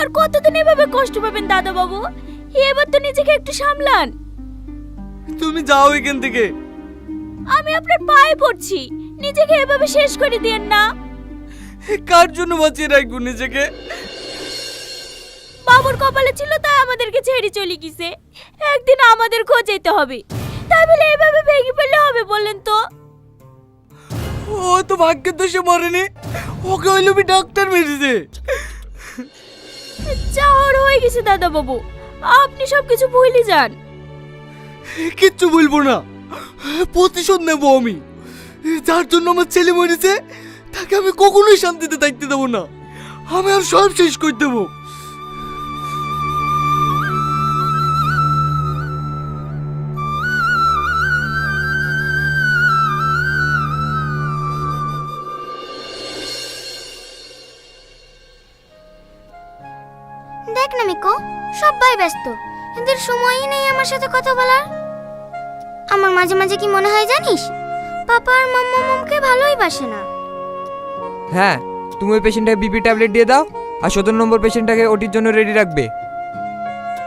আর কতদিন এভাবে কষ্ট পাবেন দাদা বাবু? এবার তো নিজেকে একটু সামলান। তুমি যাও এখান থেকে। আমি আপনার পায়ে পড়ছি, নিজেকে এভাবে শেষ করে দিয়েন না। কার জন্য বাঁচিয়ে রাখবো নিজেকে? বাবুর কপালে ছিল তাই আমাদেরকে ছেড়ে চলে গেছে। একদিন আমাদের খোঁজ যেতে হবে, তাই বলে এভাবে ভেঙে ফেললে হবে বলেন তো? ও তো ভাগ্যের দোষে মরেনি, ওকে হইলো ডাক্তার মেরেছে। যা হওয়ার হয়ে গেছে দাদা বাবু, আপনি সবকিছু ভুলে যান। কিচ্ছু বলবো না, প্রতিশোধ নেবো আমি। যার জন্য আমার ছেলে মরেছে তাকে আমি কখনোই শান্তিতে থাকতে দেবো না। আমি আর সব শেষ করে দেবো। দেখ না মিকো, সবাই ব্যস্ত, এদের সময়ই নেই আমার সাথে কথা বলার। আমার মাঝে মাঝে কি মনে হয় জানিস, পাপা আর মাম্মা মমকে ভালোই বাসে না। হ্যাঁ, তুমি ওই পেশেন্টটাকে বিপি ট্যাবলেট দিয়ে দাও আর 17 নম্বর পেশেন্টটাকে ওটির জন্য রেডি রাখবে।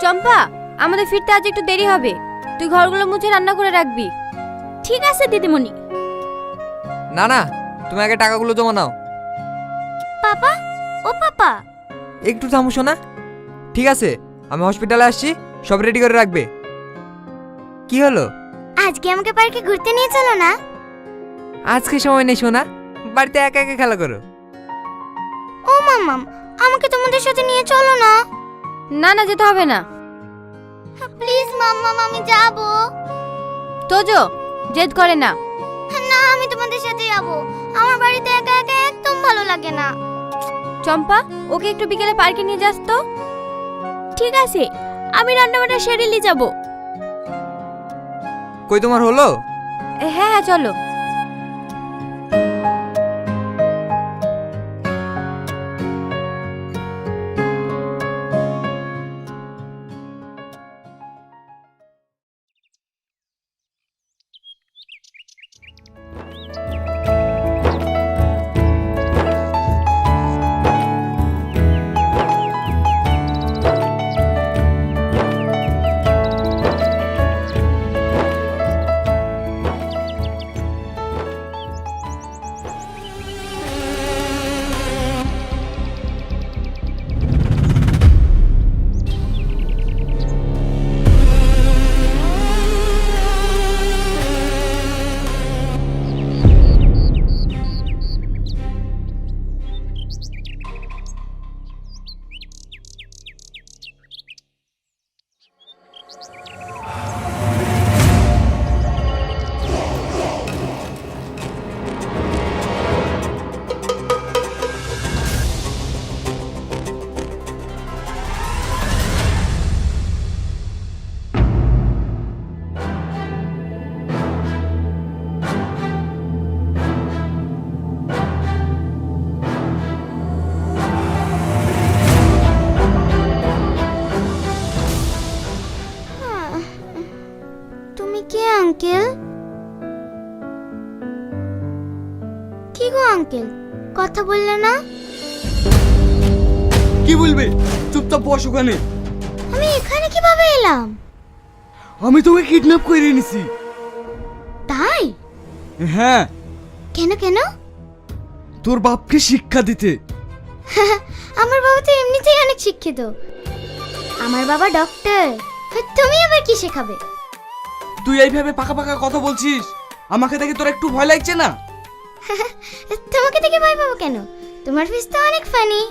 চম্পা, আমাদের ফিরতে আজ একটু দেরি হবে, তুই ঘরগুলো মুছে রান্না করে রাখবি। ঠিক আছে দিদিমণি। না না, তুমি আগে টাকাগুলো জমা নাও। পাপা, ও পাপা, একটু থামো শোনা। ঠিক আছে, আমি হসপিটালে আসছি, সব রেডি করে রাখবে। কি হলো? আজকে আমাকে পার্কে ঘুরতে নিয়ে চলো না। আজকে সময় নেই সোনা, বাড়িতে একা একা খেলা করো। ও মাম্মাম, আমাকে তোমাদের সাথে নিয়ে চলো না। না না, যেতে হবে না। প্লিজ মাম্মাম, আমি যাব। তোজো, জেদ করে না। না, আমি তোমাদের সাথে যাব। আমার বাড়িতে একা একা একদম ভালো লাগে না। চম্পা, ওকে একটু বিকেলে পার্কে নিয়ে যাস তো। ঠিক আছে, আমি রান্নাবান্না সেরে নিয়ে যাব। কই তোমার হলো? হ্যাঁ হ্যাঁ, চলো। তুমি কে আঙ্কেল? কি গো আঙ্কেল, কথা বললে না? কি বলবে? চুপচাপ বস ওখানে। আমি এখানে কিভাবে এলাম? আমি তোকে কিডন্যাপ করে এনেছি। তাই? হ্যাঁ। কেন কেন? তোর বাপকে শিক্ষা দিতে। আমার বাবা তো এমনিতেই অনেক শিক্ষিত। আমার বাবা ডক্টর। তুমি আবার কি শেখাবে? তুই এইভাবে পাকা পাকা কথা বলছিস, আমাকে দেখে তোর একটু ভয় লাগছে না? তোমাকে দেখে ভয় পাবো কেন? তোমার ফেস তো অনেক ফানি।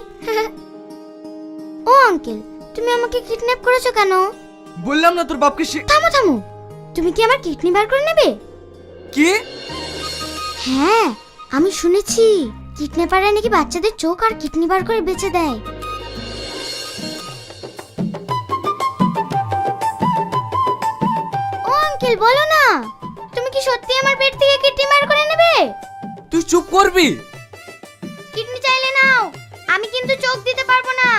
ও আঙ্কেল, তুমি আমাকে কিডন্যাপ করেছো কেন? বললাম না তোর বাপকে থামো থামো, তুমি কি আমার কিডনি বার করে নেবে? কি? হ্যাঁ, আমি শুনেছি কিডন্যাপাররা নাকি বাচ্চাদের চোখ আর কিডনি বার করে বেচে দেয়। ও আঙ্কেল, বলো না, তুমি কি সত্যি আমার পেট থেকে কিডনি বার করে নেবে? তুই চুপ করবি? কিডনি চাইলে নাও, আমি কিন্তু চোখ দিতে পারবো না।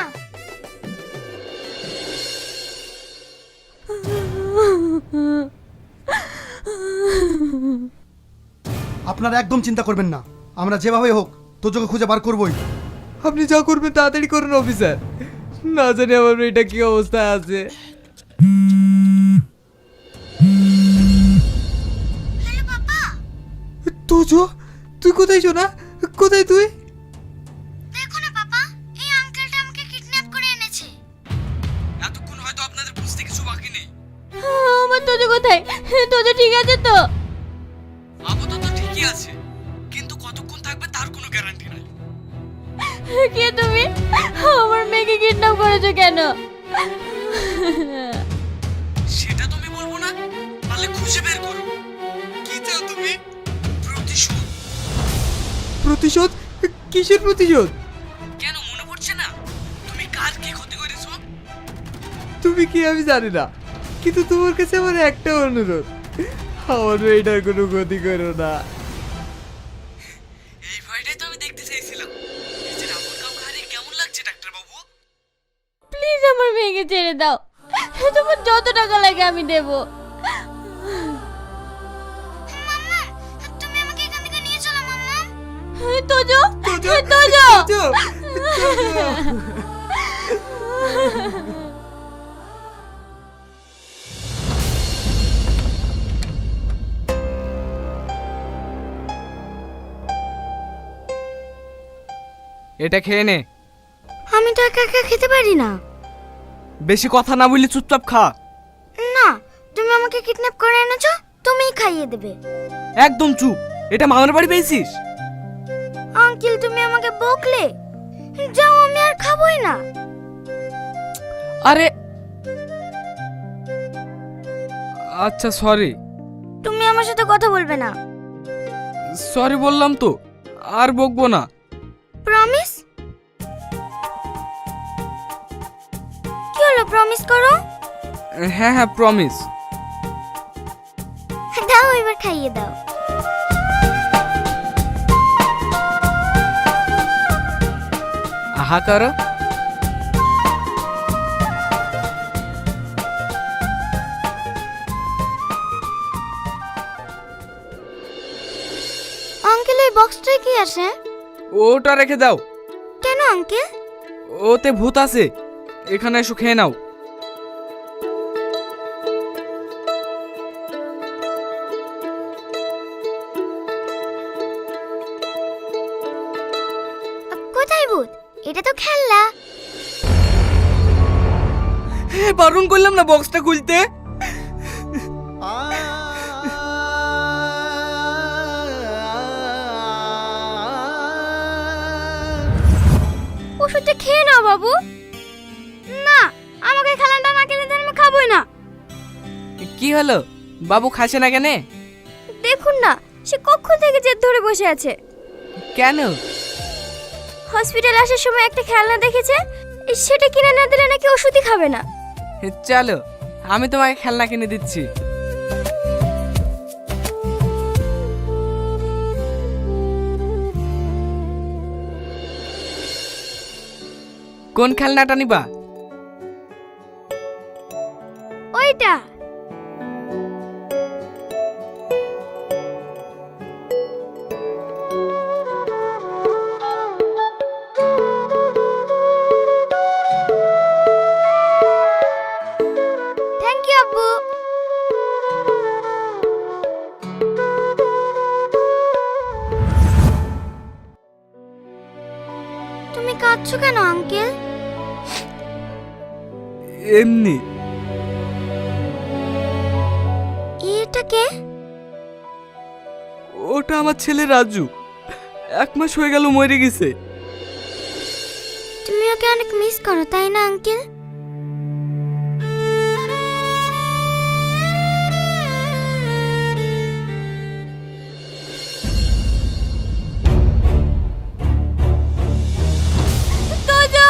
আপনারা একদম চিন্তা করবেন না, আমরা যেভাবে হোক তোজোকে খুঁজে বার করবই। আপনি যা করবেন তাড়াতাড়ি করুন অফিসার, না জানি আমার মেয়েটা কি অবস্থায় আছে। হ্যালো পাপা, তোজো, তুই কোথায় শোনা? কোথায় তুই? দেখো না পাপা, এই আঙ্কেলটা আমাকে কিডন্যাপ করে এনেছে। এতক্ষণ হয়তো আপনাদের বুঝতে কিছু বাকি নেই। আমার তোজো কোথায়? তোজো ঠিক আছে তো? আপাতত ঠিকই আছে, কিন্তু কতক্ষণ থাকবে তার কোনো গ্যারান্টি নাই। কে তুমি? আমার মেয়েকে কিডন্যাপ করেছো কেন? সেটা তুমি বলবো না, পারলে খুঁজে বের করো। কি চাও তুমি? প্রতিশোধ। প্রতিশোধ? কিসের প্রতিশোধ? কেন মনে পড়ছে না? তুমি কার কি ক্ষতি করেছো? তুমি কি আমি জানি না, কিন্তু তোমার কাছে আমার একটা অনুরোধ, আমার মেয়েটার কোনো ক্ষতি করো না। এই ভয়টাই তো আমি দেখতে চাইছিলাম। নিজের আপন কাউকে হারিয়ে কেমন লাগছে ডাক্তার বাবু? প্লিজ আমার মেয়েকে ছেড়ে দাও। তোমার যত টাকা লাগে আমি দেবো। মাম্মা, তুমি আমাকে এখান থেকে নিয়ে চলো মাম্মা। তোজো, তোজো, তোজো! এটা খেয়ে নে। আমি তো একা একা খেতে পারি না। বেশি কথা না বললে চুপচাপ খা। না, তুমি আমাকে কিডন্যাপ করে এনেছো, তুমিই খাইয়ে দেবে। একদম চুপ। এটা মামার বাড়ি পেয়েছিস? আঙ্কেল তুমি আমাকে বকলে, যাও আমি আর খাবোই না। আরে আচ্ছা সরি। তুমি আমার সাথে কথা বলবে না। সরি বললাম তো, আর বকবো না। প্রমিস? কি হলো, প্রমিস করো। হ্যাঁ হ্যাঁ প্রমিস। দাও এবার খাইয়ে দাও। আহা করো। আঙ্কেল এই বক্সটায় কি আছে? ওটা রেখে দাও। কেন আঙ্কেল? ওতে ভূত আছে, এখানে এসো খেয়ে নাও। কোথায় ভূত? এটা তো খেলনা। বারণ করলাম না বক্সটা খুলতে। ওষুধটা খেয়ে নাও বাবু। না, আমাকে খেলনাটা না কিনে দেন আমি খাবোই না। কি হলো, বাবু খাচ্ছে না কেন? দেখুন না, সে কখন থেকে জেদ ধরে বসে আছে। কেন? হসপিটাল আসার সময় একটা খেলনা দেখেছে, সেটা কিনে না দিলে নাকি ওষুধই খাবে না। চলো আমি তোমাকে খেলনা কিনে দিচ্ছি। কোন খেলনাটা নিবা? ওইটা। থ্যাংক ইউ আব্বু। তুমি কাঁদছো কেন আঙ্কেল? এমনি। এটা কে? ওটা আমার ছেলে রাজু, 1 মাস হয়ে গেল মরে গেছে। তুমি ওকে অনেক মিস করো তাই না আঙ্কেল? তোজো!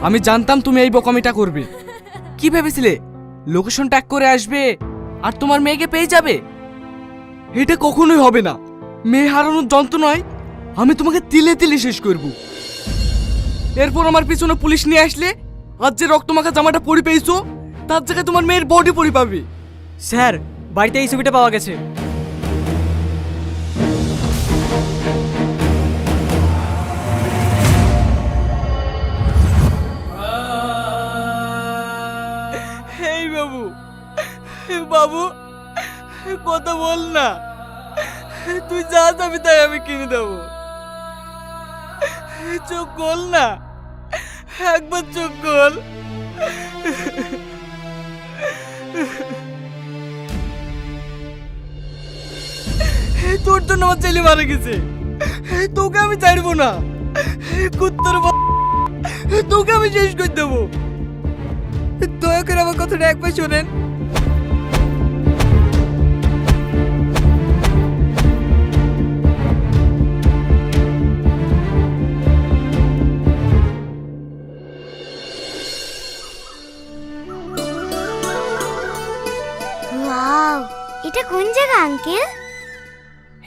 আমি জানতাম তুমি এই বকমিটা করবে। কি ভেবেছিলে লোকেশন ট্যাগ করে আসবে আর তোমার মেয়েকে পেয়ে যাবে? এটা কখনোই হবে না। মেয়ে হারানোর যন্ত্রণায় আমি তোমাকে তিলে তিলে শেষ করব। এরপর আমার পিছনে পুলিশ নিয়ে আসলে আজ যে রক্তমাখা জামাটা পরে পেয়েছো তার জায়গায় তোমার মেয়ের বডি পড়ি পাবে। স্যার, বাড়িতে এই ছবিটা পাওয়া গেছে। এই বাবু, বাবু কথা বল না, তুই যা যাবি তাই আমি কিনে দেবো। চোখ খোল না, একবার চোখ খোল। তোর জন্য আমার ছেলে মারা গেছে, তোকে আমি ছাড়বো না। কুত্তর তোকে আমি শেষ করে দেবো। দয়া করে আমার কথাটা একবার শোনেন। ওয়াও, এটা কোন জায়গা আঙ্কেল?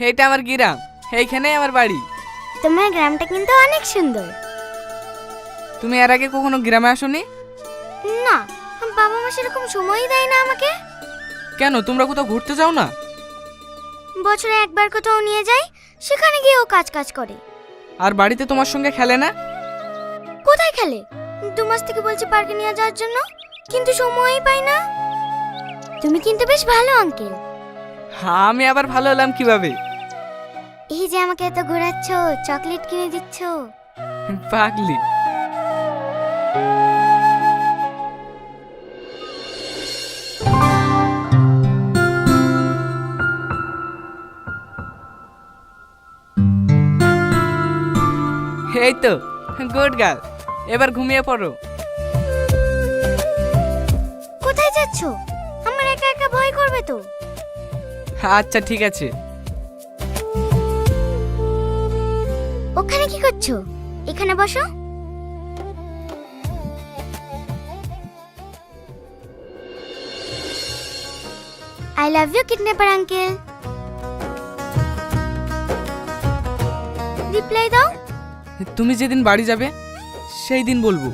এটা আমার গ্রাম, এইখানেই আমার বাড়ি। তোমার গ্রামটা কিন্তু অনেক সুন্দর। তুমি এর আগে কখনো গ্রামে আসোনি? না, বাবা মা সেরকম সময়ই দেয় না আমাকে। কেন, তোমরা কোথাও ঘুরতে যাও না? বছরে একবার কোথাও নিয়ে যায়, সেখানে গিয়ে ও কাজ কাজ করে। আর বাড়িতে তোমার সঙ্গে খেলে না? কোথায় খেলে? 2 মাস থেকে বলছি পার্কে নিয়ে যাওয়ার জন্য, কিন্তু সময়ই পাই না। তুমি কিন্তু বেশ ভালো আঙ্কেল। আমি আবার ভালো হলাম কিভাবে? এই যে আমাকে এত ঘোরাচ্ছ, চকলেট কিনে দিচ্ছ। পাগলি। এই তো গুড গার্ল, এবার ঘুমিয়ে পড়ো। কোথায় যাচ্ছ? আমার একা একা ভয় করবে তো। আচ্ছা ঠিক আছে। ওখানে কি করছো? এখানে বসো। I love you kidnapper uncle. Reply দাও। তুমি যেদিন বাড়ি যাবে সেই দিন বলবো।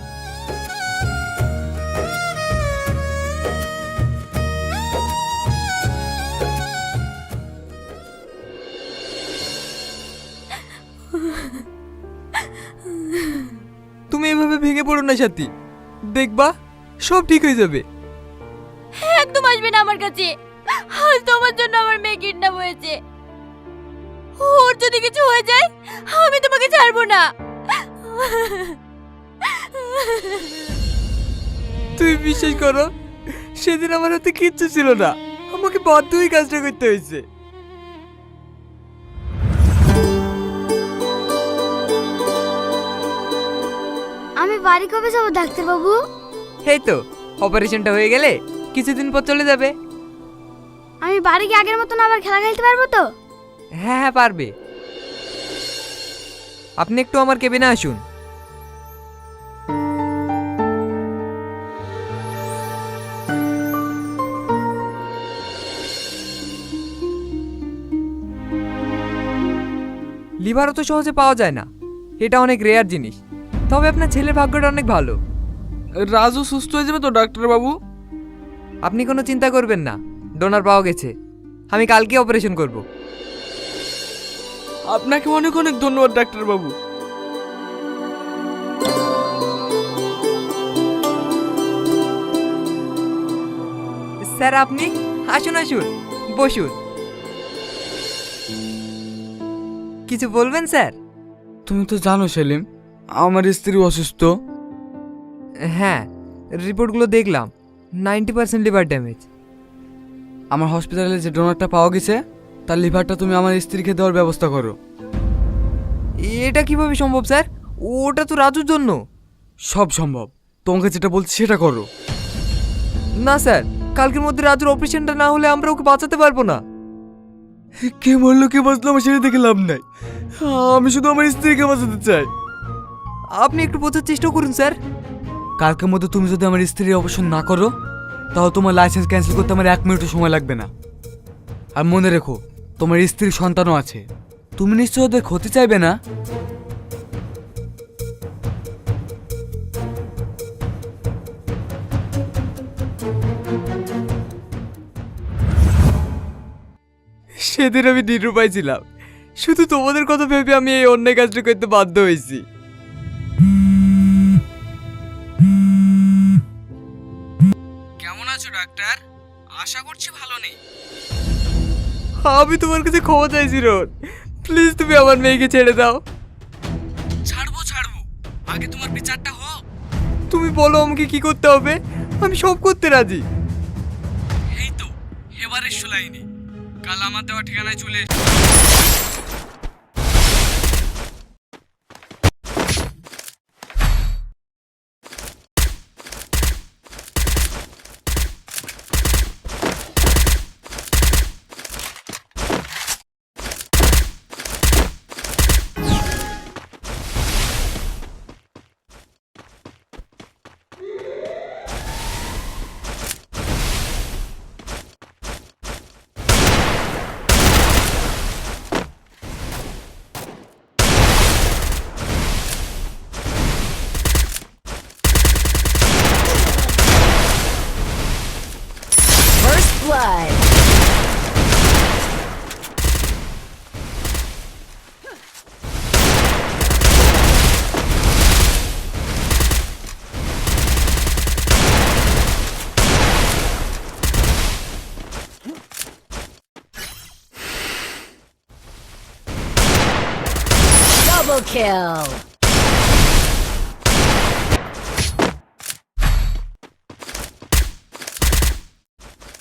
তুমি এভাবে ভেঙে পড়ো না সাথী, দেখবা সব ঠিক হয়ে যাবে। একদম আসবে না আমার কাছে। আজ তোমার জন্য আমার মেয়ে কিডন্যাপ হয়েছে। ওর যদি কিছু হয়ে যায় আমি তোমাকে ছাড়বো না। তুমি বিশ্বাস করো, সেদিন আমার হাতে কিচ্ছু ছিল না, আমাকে বাধ্য হয়ে কাজটা করতে হয়েছে। আমি বাড়ি কবে যাবো ডাক্তার বাবু? এই তো অপারেশনটা হয়ে গেলে কিছুদিন পর চলে যাবে। আমি বাড়ি গিয়ে আগের মতন আবার খেলা খেলতে পারবো তো? হ্যাঁ হ্যাঁ পারবে। আপনি একটু আমার কেবিনে আসুন। লিভার তো সহজে পাওয়া যায় না, এটা অনেক রেয়ার জিনিস। তবে আপনার ছেলের ভাগ্যটা অনেক ভালো। রাজু সুস্থ হয়ে যাবে তো ডাক্তার বাবু? আপনি কোনো চিন্তা করবেন না, ডোনার পাওয়া গেছে। আমি কালকে অপারেশন করব। আপনাকে অনেক অনেক ধন্যবাদ ডাক্তার বাবু। স্যার আপনি আসুন আসুন, বসুন। কিছু বলবেন স্যার? তুমি তো জানো সেলিম, আমার স্ত্রী অসুস্থ। হ্যাঁ, রিপোর্টগুলো দেখলাম, 90% লিভার ড্যামেজ। আমার হসপিটালে যে ডোনারটা পাওয়া গেছে তার লিভারটা তুমি আমার স্ত্রীকে দেওয়ার ব্যবস্থা করো। এটা কিভাবে সম্ভব স্যার? ওটা তো রাজুর জন্য। সব সম্ভব, তোমাকে যেটা বলছি সেটা করো। না স্যার, কালকের মধ্যে রাজুর অপারেশনটা না হলে আমরা ওকে বাঁচাতে পারবো না। কে মরলো কে বাঁচলো আমার সেটা দেখে লাভ নাই, আমি শুধু আমার স্ত্রীকে বাঁচাতে চাই। আপনি একটু বোঝার চেষ্টা করুন স্যার। কালকের মধ্যে তুমি যদি আমার স্ত্রীর অপারেশন না করো তাহলে তোমার লাইসেন্স ক্যান্সেল করতে আমার 1 মিনিটও সময় লাগবে না। আর মনে রেখো, তোমার স্ত্রীর সন্তানও আছে, তুমি নিশ্চয় ওদের ক্ষতি চাইবে না। সেদিন আমি নিরুপায় ছিলাম, শুধু তোমাদের কথা ভেবে আমি এই অন্যায় কাজটা করতে বাধ্য হয়েছি। কেমন আছো ডাক্তার? আশা করছি ভালো নেই। আমি তোমার কাছে ক্ষমা চাইছি রোহন, প্লিজ তুমি আমার মেয়েকে ছেড়ে দাও। ছাড়বো ছাড়বো, আগে তোমার বিচারটা হোক। তুমি বলো আমাকে কি করতে হবে, আমি সব করতে রাজি। এই তো এবারে শুলাইনি, কাল আমার দেওয়া ঠিকানায় চলে এসো। First blood. Double kill.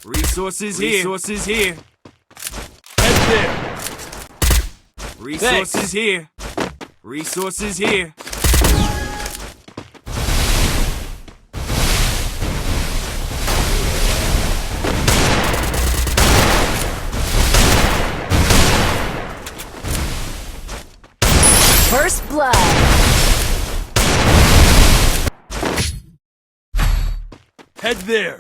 Resources here. Resources here. Head there. Resources here. Resources here. First blood. Head there.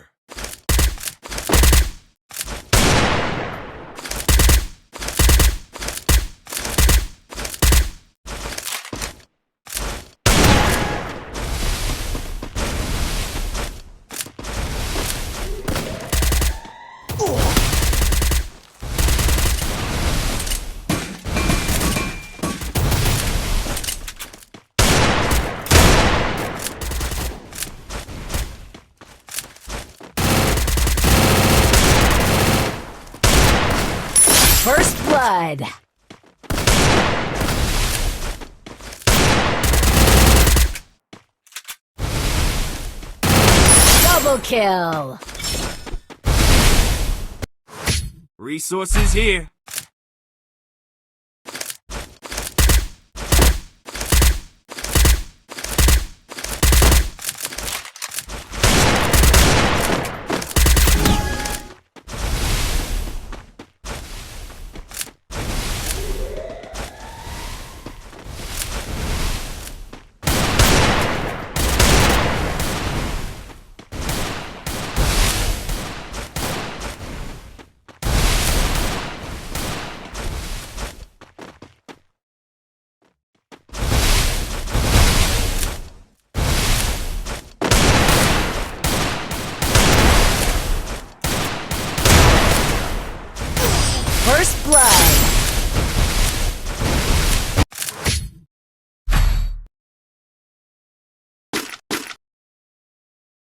First blood. Double kill. Resources here.